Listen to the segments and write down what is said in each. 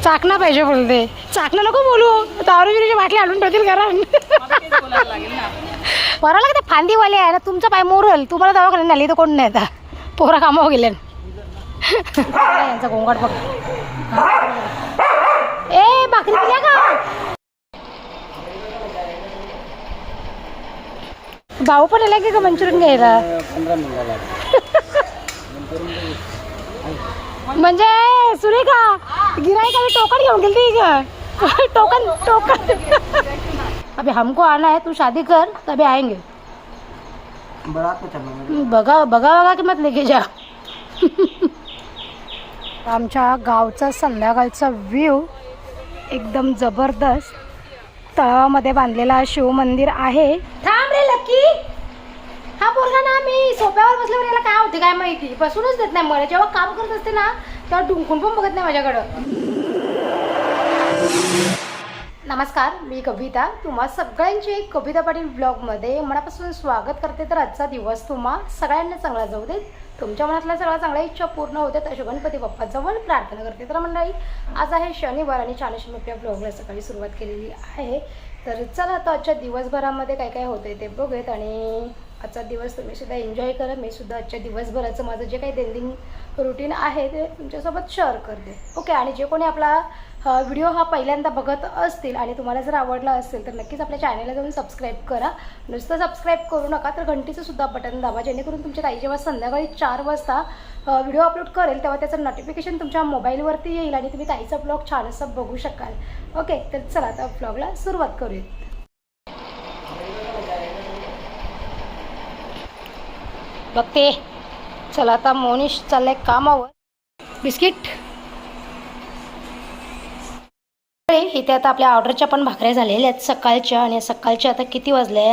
चाकणं पाहिजे बोलते. चाकणं नको बोलू, दारू बिरूची बाटली आणून ठेवतील घरात. बरं लागते फांदीवाले आहे ना, तुमचं पाय मोरल, तुम्हाला दवाखान्यात नेली तर कोण नाही आता. पोरा कामावर गेले. यांचा गोंगाट बघ. ए भाकरी दिल्या का? भाऊ पण आला की का मंचुरियन घ्यायला? 15 मिनिटाला म्हणजे सुरेखा गिराईक टोकन घेऊन गेली का? Token token. अभी हमको आना है, तू शादी कर तभी आएंगे. बघा बघा बघा की मत लेके जा. आमच्या गावचा संध्याकाळचा व्ह्यू एकदम जबरदस्त. तळामध्ये बांधलेला शिव मंदिर आहे. थांब रे लक्की. हा पोरगा ना, मी सोप्यावर बसल्यावर याला काय होते काय माहिती, बसूनच देत नाही मला. जेव्हा काम करत असते ना तेव्हा डुंकून पण बघत नाही माझ्याकडं. नमस्कार, मी कविता. तुम्हा सगळ्यांचे कविता पाटील ब्लॉगमध्ये मनापासून स्वागत करते. तर आजचा दिवस तुम्हा सगळ्यांना चांगला जाऊ देत. तुमच्या मनातल्या सगळ्या चांगल्या इच्छा पूर्ण होतात अशा गणपती बाप्पाजवळ प्रार्थना करते. तर मंडळी, आज आहे शनिवार आणि छानशी मी आपल्या ब्लॉगला सकाळी सुरुवात केलेली आहे. तर चला आता आजच्या दिवसभरामध्ये काय काय होतं ते बघूयात आणि आजचा दिवस तुम्ही सुद्धा एन्जॉय करा. मी सुद्धा आजच्या दिवसभराचं माझं जे काही दैनंदिन रुटीन आहे ते तुमच्यासोबत शेअर करते. ओके. आणि जे कोणी आपला व्हिडिओ हा पहिल्यांदा बघत असतील आणि तुम्हाला जर आवडला असेल तर नक्कीच आपल्या चॅनलला जाऊन सबस्क्राईब करा. नुसतं सबस्क्राईब करू नका तर घंटीचं सुद्धा बटन दाबा, जेणेकरून तुमच्या ताई जेव्हा संध्याकाळी 4 वाजता व्हिडिओ अपलोड करेल तेव्हा त्याचं नोटिफिकेशन तुमच्या मोबाईलवरती येईल आणि तुम्ही ताईचा ब्लॉग छान असं बघू शकाल. ओके. तर चला आता ब्लॉगला सुरुवात करूया. बघते. चला आता मोनिश चाललंय कामावर. बिस्किट. इथे आता आपल्या ऑर्डरच्या पण भाकऱ्या झालेल्या आहेत सकाळच्या. आणि सकाळच्या आता किती वाजले?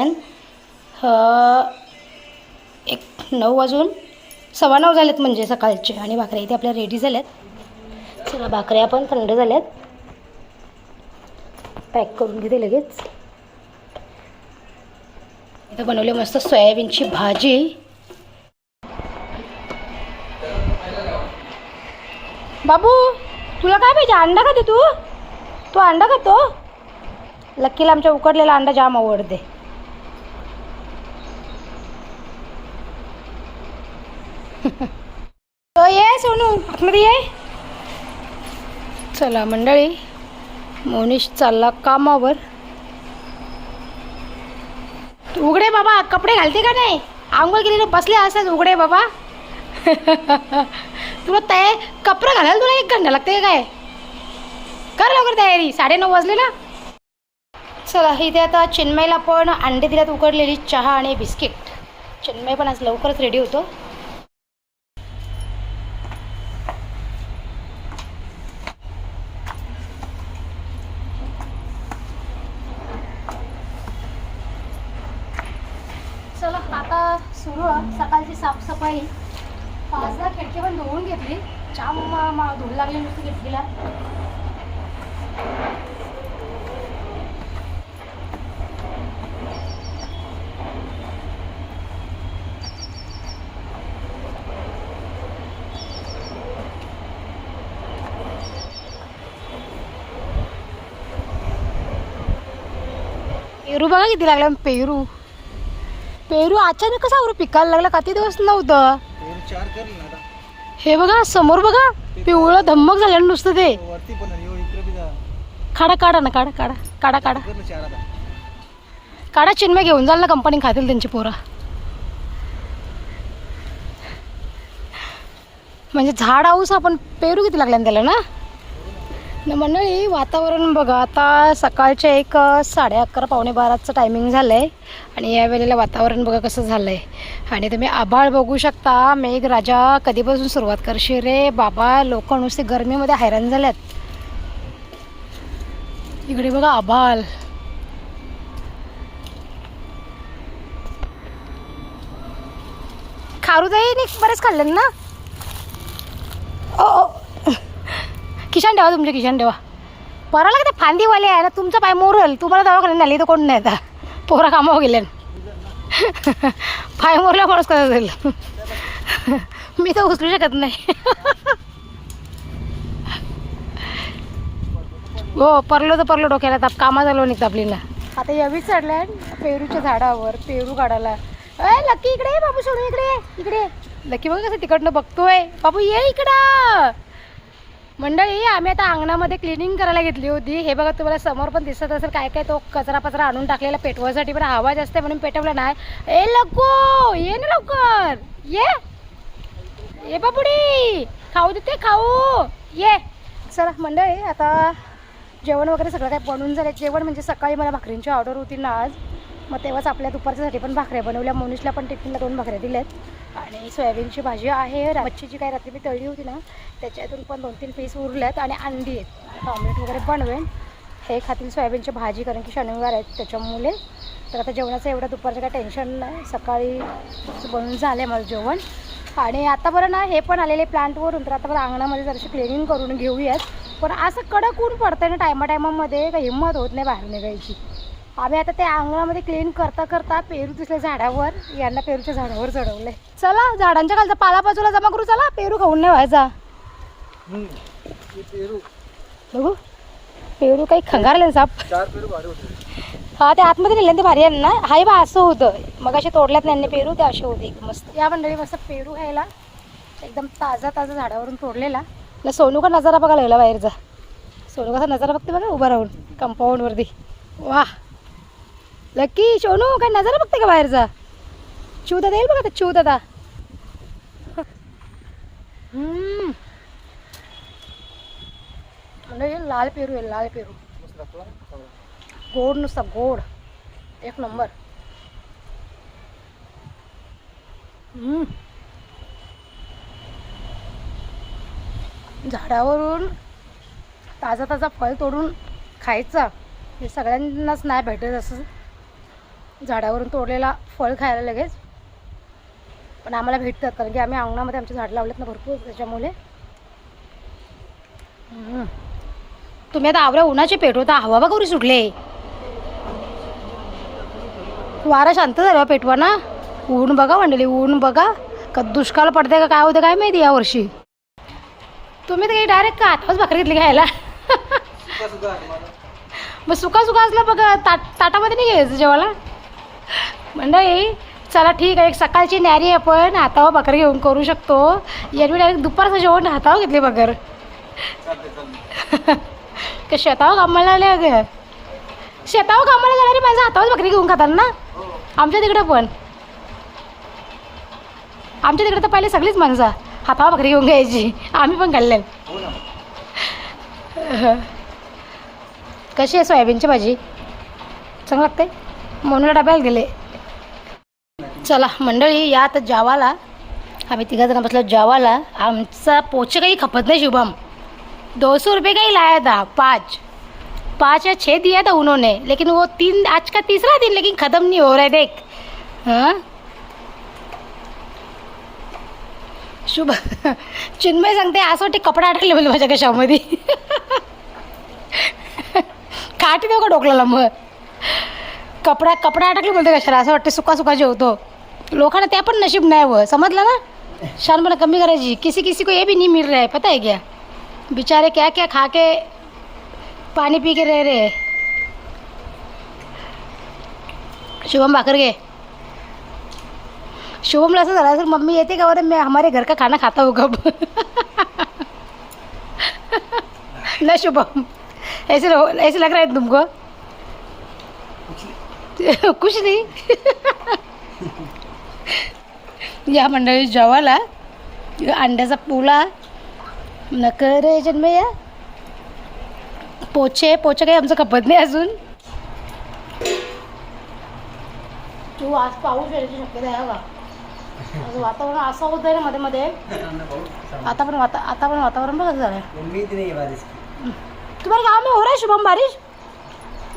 9 वाजून 9:15 झालेत म्हणजे सकाळचे. आणि भाकऱ्या इथे आपल्या रेडी झाल्यात. चला भाकऱ्या पण थंड झाल्यात. पॅक करून घेते लगेच. इथं बनवली मस्त सोयाबीनची भाजी. बाबू तुला काय पाहिजे? अंडा खाते तू? तू अंडा खातो? लक्कीला आमच्या उकडलेला अंडा जाम आवडते. तो ये सोनू आतमध्ये ये. चला मंडळी, मोनिश चालला कामावर. तू उघडे बाबा, कपडे घालते का नाही? आंघोळ केलेले बसले असतात उघडे बाबा. तुला कपडे घालायला तुला 1 घंटा लागते काय? कर लवकर तयारी, 9:30 वाजले ना. चला इथे आता चिन्मयला पण अंडे दिल्यात, उकडलेली चहा आणि बिस्किट. चिन्मय पण आज लवकरच रेडी होतो. चला आता सुरू सकाळची साफसफाई. 5दा खिडकी पण धुवून घेतली. जाम धुवून लागली नुसती खिडकीला. पेरू बघा किती लागला. पेरू पेरू अचानक कसा पिकायला लागला? किती दिवस नव्हतं. हे बघा समोर बघा, पिवळं धम्मक झालं नुसतं ते. काढा काढा ना, काढा काढा काढा काढा काढा. चिन्मय घेऊन जाल ना, कंपनी खातील त्यांची पोरा. म्हणजे झाड आऊस आपण पेरू किती लागले त्याला ना. मंडळी वातावरण बघा, आता सकाळचे 11:30 पावणे 12चं टायमिंग झालं आहे. आणि यावेळेला वातावरण बघा कसं झालं आहे. आणि तुम्ही आभाळ बघू शकता. मेघराजा कधीपासून सुरुवात करशील रे बाबा? लोक नुसते गरमीमध्ये हैराण झाल्यात. इकडे बघा आभाळ. खारुताई बरेच खाल्ले ना. ओ किशान ठेवा, तुमचे किशान ठेवा. बरं लागते फांदीवाले आहे ना, तुमचा पाय मोरल, तुम्हाला दवाखान्यात नेली तर कोण नाही आता. पोरा कामावर गेले. पाय मोरला माणूस कसं जाईल? मी तर उचलू शकत नाही. हो परलो तर परलो डोक्याला ताप कामा झालो नाही तापलीला. आता यावी चढलाय पेरूच्या झाडावर पेरू काढायला. अय लकी इकडे बाबू सोडू इकडे इकडे. लकी बघ कसं तिकडनं बघतोय. बाबू ये इकडं. मंडळी आम्ही आता अंगणामध्ये क्लिनिंग करायला घेतली होती. हे बघा तुम्हाला समोर पण दिसत असेल काय काय तो कचरा पचरा आणून टाकलेला पेटवायसाठी पण आवाज असते म्हणून पेटवला नाही. ए लको ये ना लवकर ये बाबुडी खाऊ देते खाऊ ये. चला मंडळी आता जेवण वगैरे सगळं काय बनवून झालं. जेवण म्हणजे सकाळी मला भाकरींची ऑर्डर होती ना आज, मग तेव्हाच आपल्या दुपारच्यासाठी पण भाकऱ्या बनवल्या. मोनिशला पण टिफिनला 2 भाकऱ्या दिल्यात आणि सोयाबीनची भाजी आहे. मच्छीची काय रात्री मी तळली होती ना त्याच्यातून पण 2-3 पीस उरल्यात आणि अंडी आहेत. ऑमलेट वगैरे बनवेन. हे खातील सोयाबीनची भाजी कारण की शनिवार आहेत त्याच्यामुळे. तर आता जेवणाचं एवढं दुपारचं काय टेन्शन नाही. सकाळी बनवून झालं माझं जेवण. आणि आता बरं ना हे पण आलेले प्लांटवरून तर आता बरं अंगणामध्ये जराशी क्लिनिंग करून घेऊयात. पण असं कडक ऊन पडतंय ना टायमामध्ये काही हिंमत होत नाही बाहेर निघायची. आम्ही आता त्या अंगणामध्ये क्लीन करता करता पेरू दिसले झाडावर. यांना पेरूच्या झाडावर चढवले. चला झाडांच्या खालचा पाला बाजूला जमा करू. चला पेरू खाऊन नाही व्हायचा. बघू पेरू काही खंगारले साप. हा ते आतमध्ये नेले ते भारी आहे ना. हाय बा असं होतं मग असे तोडल्यात त्यांनी पेरू ते असे होते एकदम मस्त. या मंडळी मस्त पेरू खायला एकदम ताजा झाडावरून तोडलेला. ना सोनू का नजारा बघायला लागला बाहेरचा. सोनू कसा नजारा बघते बघा उभा राहून कंपाऊंडवरती. वा लकी सोनू काय नजारा बघते का बाहेरचा. चिव दादा येईल बघा आता चिव दादा. लाल पेरू आहे लाल पेरू. गोड नुसता गोड एक नंबर. झाडावरून ताजा फळ तोडून खायचा हे सगळ्यांनाच नाही भेटत. असं झाडावरून तोडलेला फळ खायला लगेच पण आम्हाला भेटतात कारण की आम्ही अंगणामध्ये आमचे झाड लावलेत ना भरपूर त्याच्यामुळे. तुम्ही आता आवऱ्या उन्हाचे पेटवता हवा बघा कशी सुटले. वारा शांत झाला पेटवा ना. ऊन बघा मंडळी ऊन बघा का दुष्काळ पडते का काय होतं काय माहिती यावर्षी. तुम्ही तर काही डायरेक्ट का आताच भाकरी घेतली खायला. मग सुका असलं बघा ताटामध्ये नाही घ्यायचं जेवायला. मंडळी चला ठीक आहे. एक सकाळची न्यारी आपण हातावर भाकरी घेऊन करू शकतो. यांनी डायरेक्ट दुपारचं जेवण हातावर घेतले बगर. का शेतावर कामाला आले अगं. शेतावर कामाला जाणारी माझ्या हातावर भाकरी घेऊन खातात ना. आमच्या तिकडं पण आमच्या तिकडे तर पहिले सगळीच माणसं हातावर भाकरी घेऊन घ्यायची. आम्ही पण खाल्ले. कशी आहे सोयाबीनची भाजी चांगलं लागते. म्हणून डब्याला दिले. चला मंडळी या आता जेवायला. आम्ही 3 जण बसलो जेवायला. आमचा पोचे काही खपत नाही शुभम. 200 रुपये का ही लाया था. 5 या 6 दिया था उन्होंने लेकिन वो 3 आज का तीसरा दिन लेकिन ख़त्म नहीं हो रहा है देख. हाँ शुभ चिन्मय सांगते असं वाटते कपडा अडकले बोल माझ्या कशामध्ये. काठी देऊ का डोकलाला मग. कपडा अडकले बोलते कशाला. असं वाटते सुका जेवतो. लोकांना त्या पण नशीब नाही व समजलं ना. शानपणा कमी करायची. किसी को ये भी नहीं मिल रहा है पता है क्या. बेचारे क्या क्या खा के पानी पी के रह रहे. शुभम भाकर घे. शुभमला असं झालं असेल मम्मी येते का बरं मैं हमारे घर का खाना खाता हूँ कब. ना शुभम ऐसे लग रहा है तुमको. कुछ नहीं. या मंडळी जेवायला अंड्याचा पोला नकर जन्मया. पोचे काही आमचं खपत नाही अजून. तू आज पाऊस यायची शक्यता आहे का. वातावरण असं होत आहे ना मध्ये आता पण वातावरण बघा झालं. तुम्हारे गाँव में हो रहा है शुभम बारिश.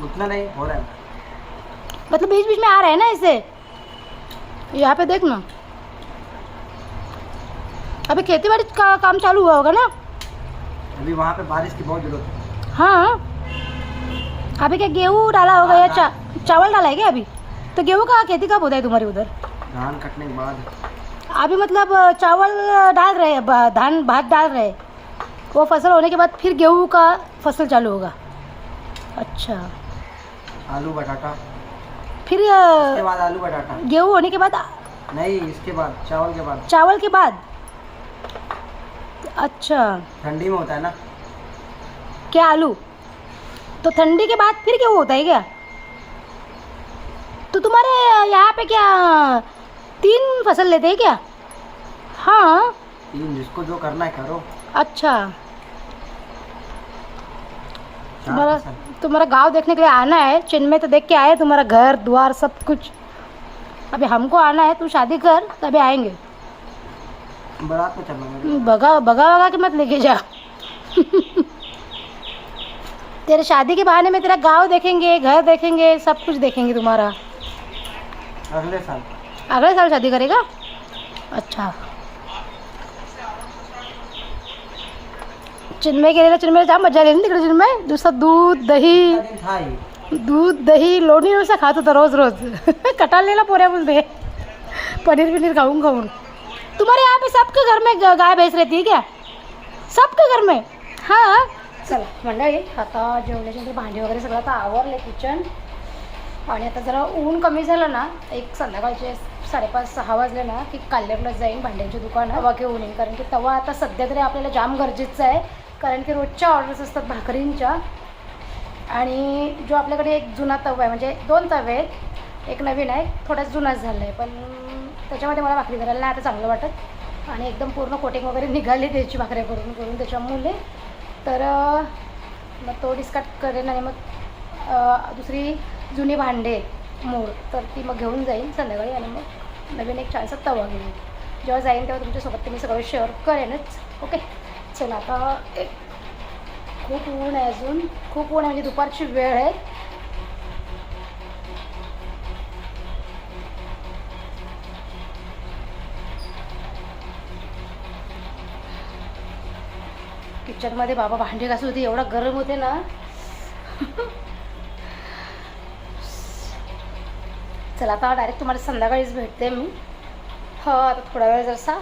उतना नहीं हो रहा है मतलब बीच में आ रहा है ना ऐसे. यहाँ पे देख ना अभी खेती बाड़ी का काम चालू हुआ होगा ना. अभी वहाँ पे बारिश की बहुत जरूरत है. हाँ अभी क्या गेहूँ डाला होगा या चावल डाला है क्या अभी. तो गेहूँ का खेती कब होता है तुम्हारे उधर. धान कटने के बाद. अभी मतलब चावल डाल रहे हैं धान भात डाल रहे हैं. वो फसल होने के बाद फिर गेहूँ का फसल चालू होगा. अच्छा, आलू बटाटा, फिर इसके बाद आलू बटाटा, गेहूँ होने के बाद नहीं इसके बाद चावल के बाद, चावल के बाद। अच्छा, ठंडी में होता है ना। क्या आलू? तो ठंडी के बाद फिर गेहूँ होता है क्या? तो तुम्हारे यहाँ पे क्या 3 फसल लेते हैं क्या? हाँ। 3, जिसको जो करना है करो। अच्छा, 4 फसल। तुम्हारा गांव देखने के लिए आना है। चिन्मय तो देख के आए तुम्हारा घर द्वार सब कुछ। अभी हमको आना है, तू शादी कर तभी आएंगे। बारात में चलना मेरे। भगा भगा भगा के मत लेके जा। तेरे शादी के बहाने में तेरा गांव देखेंगे, घर देखेंगे, सब कुछ देखेंगे तुम्हारा। अगले साल। अगले साल शादी करेगा? अच्छा, चिन्मय गेलेला, चिन्मय जाम मजा आली ना तिकडे। चिन्मय नुसतं दूध दही, दिन था ही। दूध दही लोणी नुसतं खात होता रोज रोज। कटाळलेला पोऱ्या बोलते, पनीर विनीर खाऊन खाऊन। तुम्हारे यहाँ पे सबके घर में गाय भैंस रहती है क्या? सबके घर में? हाँ। चला मंडळी, आता जेवणाच्या नंतर भांडी वगैरे सगळं आता आवरले किचन. आणि आता जरा ऊन कमी झालं ना, एक संध्याकाळचे 5:30-6 वाजले ना की काल्हेरलाच जाईन भांड्यांची दुकान तवा घेऊन येईन. कारण की तवा आता सध्या तरी आपल्याला जाम गरजेचं आहे. कारण की रोजच्या ऑर्डर्स असतात भाकरींच्या. आणि जो आपल्याकडे एक जुना तवा आहे, म्हणजे 2 तवे आहेत, एक नवीन आहे, थोडाच जुनाच झाला आहे, पण त्याच्यामध्ये मला भाकरी करायला नाही आता चांगलं वाटत. आणि एकदम पूर्ण कोटिंग वगैरे निघाली त्याची भाकऱ्या करून करून त्याच्यामुळे. तर मग तो डिस्कार्ड करेन आणि मग दुसरी जुनी भांडे मूळ तर ती मग घेऊन जाईन संध्याकाळी. आणि मग नवीन एक छानसा तवा घेईन. जेव्हा जाईन तेव्हा तुमच्यासोबत ते मी सगळं शेअर करेनच. ओके, चला. आता एक खूप ऊन आहे, अजून खूप ऊन आहे, म्हणजे दुपारची वेळ आहे. किचनमध्ये बाबा भांडी घासत होती, एवढा गरम होते ना. चला आता डायरेक्ट तुम्हाला संध्याकाळीच भेटते मी. हो, आता थोडा वेळ जरासा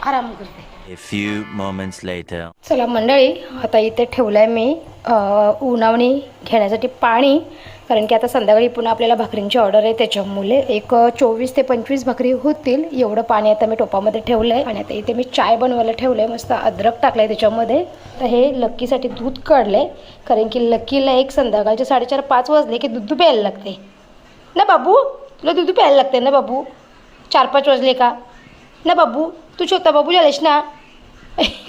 आराम करते. A few moments later. चला मंडळी, आता इथे ठेवलं आहे मी उन्हावणी घेण्यासाठी पाणी. कारण की आता संध्याकाळी पुन्हा आपल्याला भाकरींची ऑर्डर आहे, त्याच्यामुळे एक 24 ते 25 भाकरी होतील. एवढं पाणी आता मी टोपामध्ये ठेवलं आहे. आणि आता इथे मी चाय बनवायला ठेवलं आहे, मस्त अद्रक टाकलं आहे त्याच्यामध्ये. तर हे लक्कीसाठी दूध काढलं आहे. कारण की लक्कीला एक संध्याकाळचे 4:30-5 वाजले की दूध प्यायला लागते ना बाबू. तुला दूध प्यायला लागते ना बाबू 4-5 वाजले का ना बाबू. तू छोटा बाबू झालेस ना.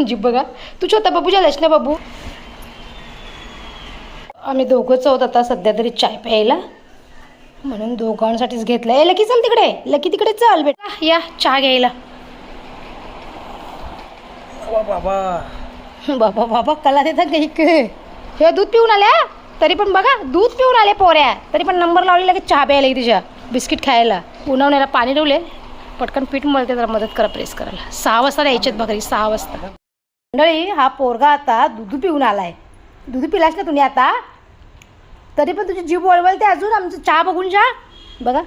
जी बघा, तू छोटा बाबू झालेस ना बाबू. आम्ही दोघंच आहोत आता सध्या तरी चाय प्यायला, म्हणून दोघांसाठीच घेतलं आहे. लकी चल तिकडे, लकी तिकडे चल बेटा, या चहा घ्यायला. बाबा बाबा बाबा कला देतात काही. हे दूध पिऊन आल्या, तरी पण बघा दूध पिऊन आले पोऱ्या, तरी पण नंबर लावलेला की चहा प्यायला की तिच्या बिस्किट खायला. उन्हावण्याला पाणी ठेवले, पटकन पीठ मळते, जरा मदत करा प्रेस करायला. 6 वाजता द्यायच्यात भाकरी, 6 वाजता. मंडळी, हा पोरगा आता दूध पिऊन आलाय. दूध पिलास ना तुम्ही आता, तरी पण तुझी जीभ वळवळते अजून. आमचं चहा बघून जा बघा,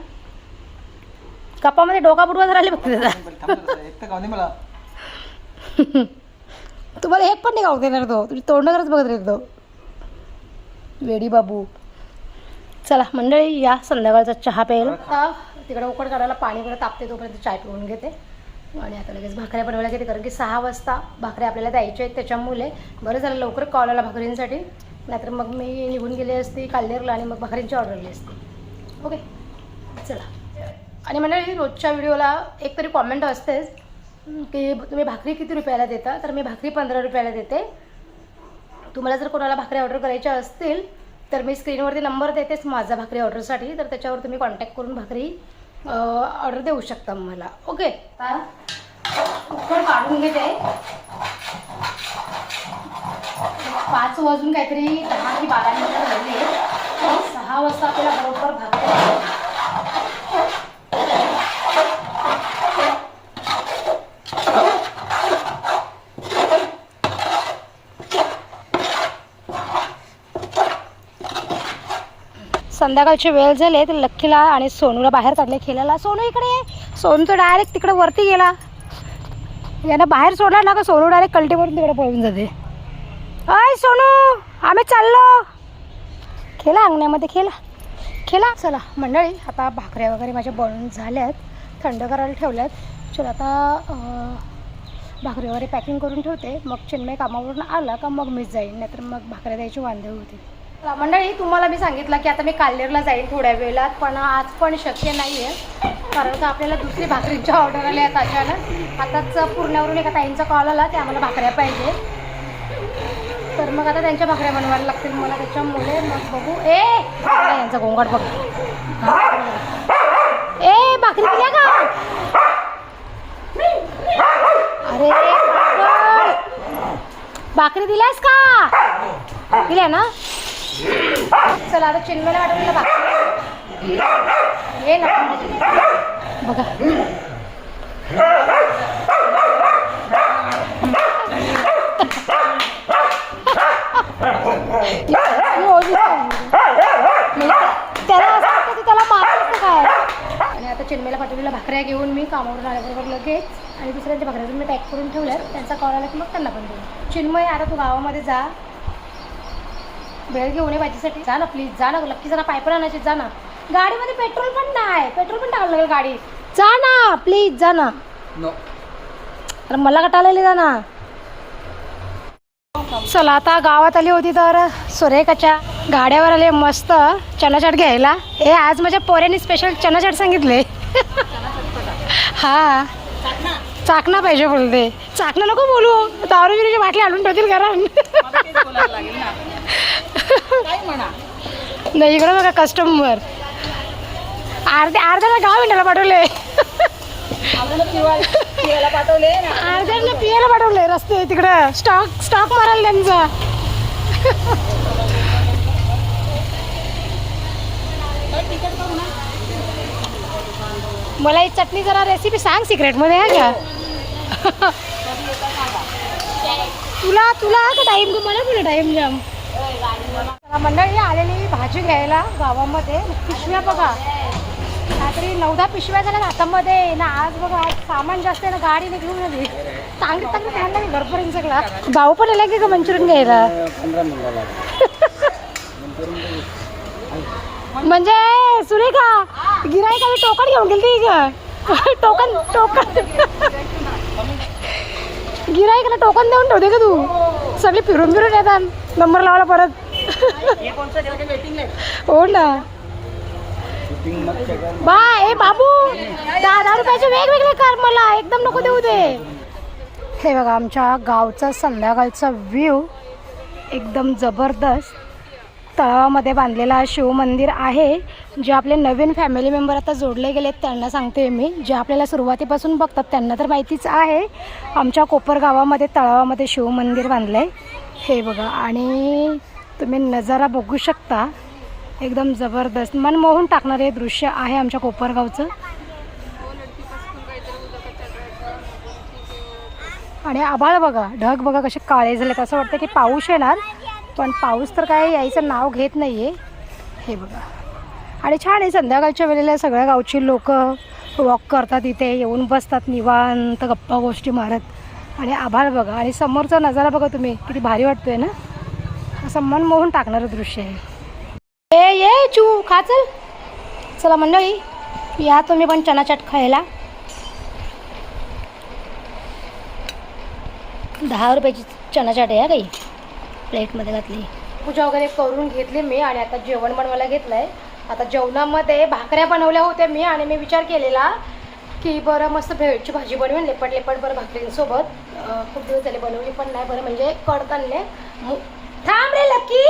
कपामध्ये डोका बुडवा राहिले बघते त्याचा. मला तुम्हाला एक पण नाही गाव देणार तो, तुझी तोंडाकडेच बघत राहतो वेडी बाबू. चला मंडळी, या संध्याकाळचा चहा प्यायला. आता तिकडे उकड काढायला पाणी वगैरे तापते, तोपर्यंत चाय पिऊन घेते. आणि आता लगेच भाकऱ्या बनवायला घेते, कारण की 6 वाजता भाकऱ्या आपल्याला द्यायच्या आहेत. त्याच्यामुळे बरं झालं लवकर कॉल आला भाकरींसाठी, नाहीतर मग मी निघून गेली असती काल्हेरला आणि मग भाकरींची ऑर्डर दिली असती. ओके, चला. आणि मंडळी, रोजच्या व्हिडिओला एक तरी कॉमेंट असतेच की तुम्ही भाकरी किती रुपयाला देता. तर मी भाकरी 15 रुपयाला देते. तुम्हाला जर कोणाला भाकरी ऑर्डर करायच्या असतील तर मी स्क्रीनवरती नंबर देतेच माझा भाकरी ऑर्डरसाठी, तर त्याच्यावर तुम्ही कॉन्टॅक्ट करून भाकरी ऑर्डर देऊ शकता मला. ओके, तर उकड काढून घेते. 5 वाजून काहीतरी 10 की 12 मिनिटं झाली. 6 वाजता आपल्याला बरोबर भाकरी. संध्याकाळची वेळ झाली तर लक्कीला आणि सोनूला बाहेर काढले खेळायला. सोनू इकडे ये. सोनू तर डायरेक्ट तिकडे वरती गेला. यांना बाहेर सोडला ना का सोनू डायरेक्ट कल्टीवरून तिकडे पळून जाते. अय सोनू, आम्ही चाललो. खेळा अंगण्यामध्ये खेळा. चला मंडळी, आता भाकऱ्या वगैरे माझ्या बनवून झाल्यात, थंड करायला ठेवल्यात. चला आता भाकरी वगैरे पॅकिंग करून ठेवते. मग चिन्मय कामावरून आला का मग मीच जाईन, नाहीतर मग भाकऱ्या द्यायची वांदे होते. मंडळी, तुम्हाला मी सांगितलं की आता मी काल्हेरला जाईन थोड्या वेळात, पण आज पण शक्य नाही आहे, कारण का आपल्याला दुसरी भाकरीची ऑर्डर आली आहेत अचानक. आताच पूर्णावरून एका ताईंचा कॉल आला की आम्हाला भाकऱ्या पाहिजे, तर मग आता त्यांच्या भाकऱ्या बनवायला लागतील मला, त्याच्यामुळे मग बघू. यांचा गोंगाट बघ. भाकरी दिल्या का? अरे भाकरी दिल्यास का? दिल्या ना. चला आता चिन्मयला वाटलं भाकरी ये ना बघा. त्याला असं वाटतं की त्याला मारायचं काय. आणि आता चिन्मयला पाठवलेल्या भाकऱ्या घेऊन मी कामावरून आल्याबरोबर लगेच आणि दुसऱ्यांच्या भाकऱ्या मी पॅक करून ठेवल्यात. त्यांचा कॉल आला की मग त्यांना पण देऊ. चिन्मय, आता तू गावामध्ये जा, वेळ घेऊन ये भाजीसाठी. जा ना प्लीज, जा ना. लक्की जरा पायपर आणायची, जा ना. गाडीमध्ये पेट्रोल पण नाही, पेट्रोल पण टाकायला लागेल गाडी. जा ना प्लीज, जा ना. अरे मला कटाळलेली, जा ना. चला आता गावात आली होती तर सुरेखाच्या गाड्यावर आले मस्त चनाचाट घ्यायला. आज माझ्या पोऱ्याने स्पेशल चनाचाट सांगितले. हा चाकणा पाहिजे बोलते. चाकणं नको बोलू, दारू बिरूची बाटली आणून ठेवतील घरात. नाही इकडं बघा कस्टमर अर्ध्याला गाव इंडाला पाठवले, अर्ध्याला पियाला पाठवले. रस्ते तिकडं स्टॉक मारायला त्यांचा. मला ही चटणी जरा रेसिपी सांग सिक्रेट मध्ये आहे का? तुला का टाइम, मला पण टाइम जाम. मंडळी आलेली भाजी घ्यायला गावामध्ये. पिशव्या बघा, रात्री 9-10 पिशव्या झाल्या हातामध्ये ना. आज बघा, आज सामान जास्त आहे ना, गाडी घेऊन आली. चांगली खायला नाही घरपर्यंत सगळा. भाऊ पण आला की का मंचुरियन घ्यायला? म्हणजे सुरेखा गिराईका टोकन घेऊन गेली ग. टोकन गिराईकाला टोकन देऊन ठेवते का तू? सगळी फिरून येतात नंबर लावायला परत. हो ना बाय. बाबू 10 रुपयाचे वेगवेगळे कर, मला एकदम नको देऊ दे. हे बघा आमच्या गावचा संध्याकाळचा व्ह्यू एकदम जबरदस्त. तळामध्ये बांधलेला शिव मंदिर आहे. जे आपले नवीन फॅमिली मेंबर आता जोडले गेलेत त्यांना सांगते मी, जे आपल्याला सुरुवातीपासून बघतात त्यांना तर माहितीच आहे. आमच्या कोपर गावामध्ये तळावामध्ये शिव मंदिर बांधलं आहे. हे बघा, आणि तुम्ही नजारा बघू शकता, एकदम जबरदस्त मनमोहून टाकणारे दृश्य आहे आमच्या कोपरगावचं. आणि आभाळ बघा, ढग बघा कसे काळे झालेत. असं वाटतं की पाऊस येणार, पण पाऊस तर काय यायचं नाव घेत नाही आहे. हे बघा, आणि छान आहे. संध्याकाळच्या वेळेला सगळ्या गावची लोक वॉक करतात, इथे येऊन बसतात निवांत गप्पा गोष्टी मारत. आणि आभाळ बघा, आणि समोरचा नजारा बघा तुम्ही, किती भारी वाटतोय ना. असं मनमोहून टाकणारं दृश्य आहे. ये चू खा. चला मंडळी, या तुम्ही पण चनाचाट खायला. 10 रुपयाची चनाचाट आहे काही प्लेटमध्ये घातली. पूजा वगैरे करून घेतली मी, आणि आता जेवण बनवायला घेतलं आहे. आता जेवणामध्ये भाकऱ्या बनवल्या होत्या मी, आणि मी विचार केलेला की बरं मस्त भेळची भाजी बनवेन लेपट बरं भाकरींसोबत. खूप दिवस झाले बनवली पण नाही बरं, म्हणजे कडतानले. थांब रे लक्की,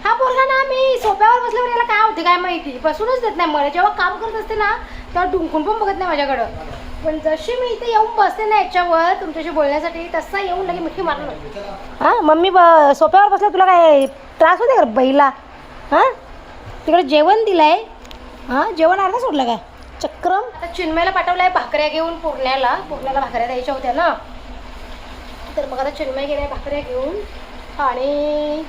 हा पोरगा ना, मी सोप्यावर बसल्यावर याला काय होते काय माहिती, बसूनच देत नाही मला. जेव्हा काम करत असते ना तेव्हा डुंकून पण बघत नाही माझ्याकडं. पण जशी मी इथे येऊन बसते ना याच्यावर तुमच्याशी बोलण्यासाठी, तसा येऊन लगे मिठी मारलं. हां मम्मी सोप्यावर बसल्या तुला काय त्रास होते का बैला? हां तिकडे जेवण दिलं आहे. हां जेवण अर्धा सोडलं का चक्रम. आता चिन्मयला पाठवलं आहे भाकऱ्या घेऊन पुण्याला भाकऱ्या द्यायच्या होत्या ना, तर मग आता चिन्मय गेल्या भाकऱ्या घेऊन. आणि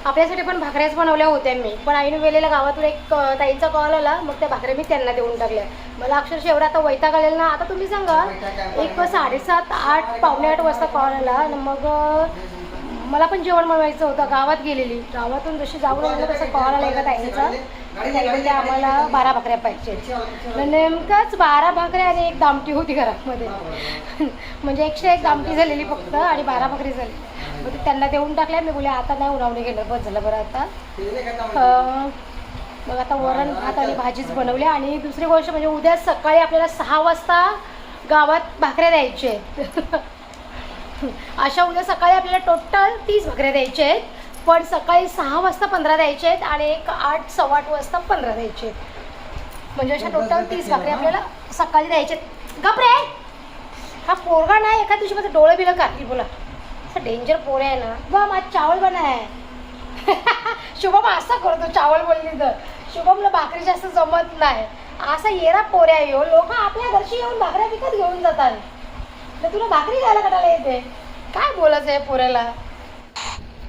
आपल्यासाठी पण भाकऱ्याच बनवल्या होत्या मी, पण आईने वेळेला गावातून एक ताईंचा कॉल आला, मग त्या भाकऱ्या मी त्यांना देऊन टाकल्या. मला अक्षरशः एवढा आता वैताग आलेला ना. आता तुम्ही सांगा, एक 7:30-8 पावणे 8 वाजता कॉल आला, आणि मग मला पण जेवण बनवायचं होतं. गावात गेलेली, गावातून जशी जाऊन आलं तसं कॉल आला एका ताईंचा. ताई बोलले आम्हाला 12 भाकऱ्या पाहिजे. नेमकंच 12 भाकऱ्या आणि एक दामटी होती घरामध्ये. म्हणजे 101 दामटी झालेली फक्त आणि 12 भाकरी झाली. मग त्यांना देऊन टाकल्या. मी बोलले आता नाही उरावणे गेलं, बस झालं बरं आता. मग आता वरण भात आणि भाजीच बनवली. आणि दुसरी गोष्ट म्हणजे उद्या सकाळी आपल्याला 6 वाजता गावात भाकऱ्या द्यायचे आहेत. अशा उद्या सकाळी आपल्याला टोटल 30 भाकऱ्या द्यायचे आहेत. पण सकाळी 6 वाजता 15 द्यायचे आहेत आणि एक 8, 8:15 वाजता 15 द्यायचे आहेत. म्हणजे अशा टोटल 30 भाकऱ्या आपल्याला सकाळी द्यायचे आहेत. गप्रे हा पोरगा नाही एका दिवशी माझं डोळे बिलं काढतील. बोला असं डेंजर पोर आहे ना. बा माझं चावल बना आहे. शुभम असा करतो चावल बोलली तर. शुभमला भाकरी जास्त जमत नाही. असा येरा पोऱ्या येऊ लोक आपल्या घरची येऊन भाकऱ्या विकत घेऊन जातात. तर तुला भाकरी घ्यायला कटायला येते. काय बोलायचं आहे पोऱ्याला.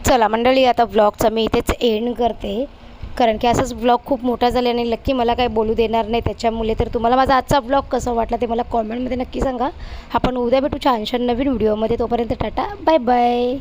चला मंडळी, आता ब्लॉगचा मी इथेच एंड करते. कारण की असाच ब्लॉग खूप मोठा झाला आणि नक्की मला काही बोलू देणार नाही त्याच्यामुळे. तर तुम्हाला माझा आजचा ब्लॉग कसा वाटला ते मला कॉमेंटमध्ये नक्की सांगा. आपण उद्या भेटू छान छान नवीन व्हिडिओमध्ये. तोपर्यंत टाटा, बाय बाय.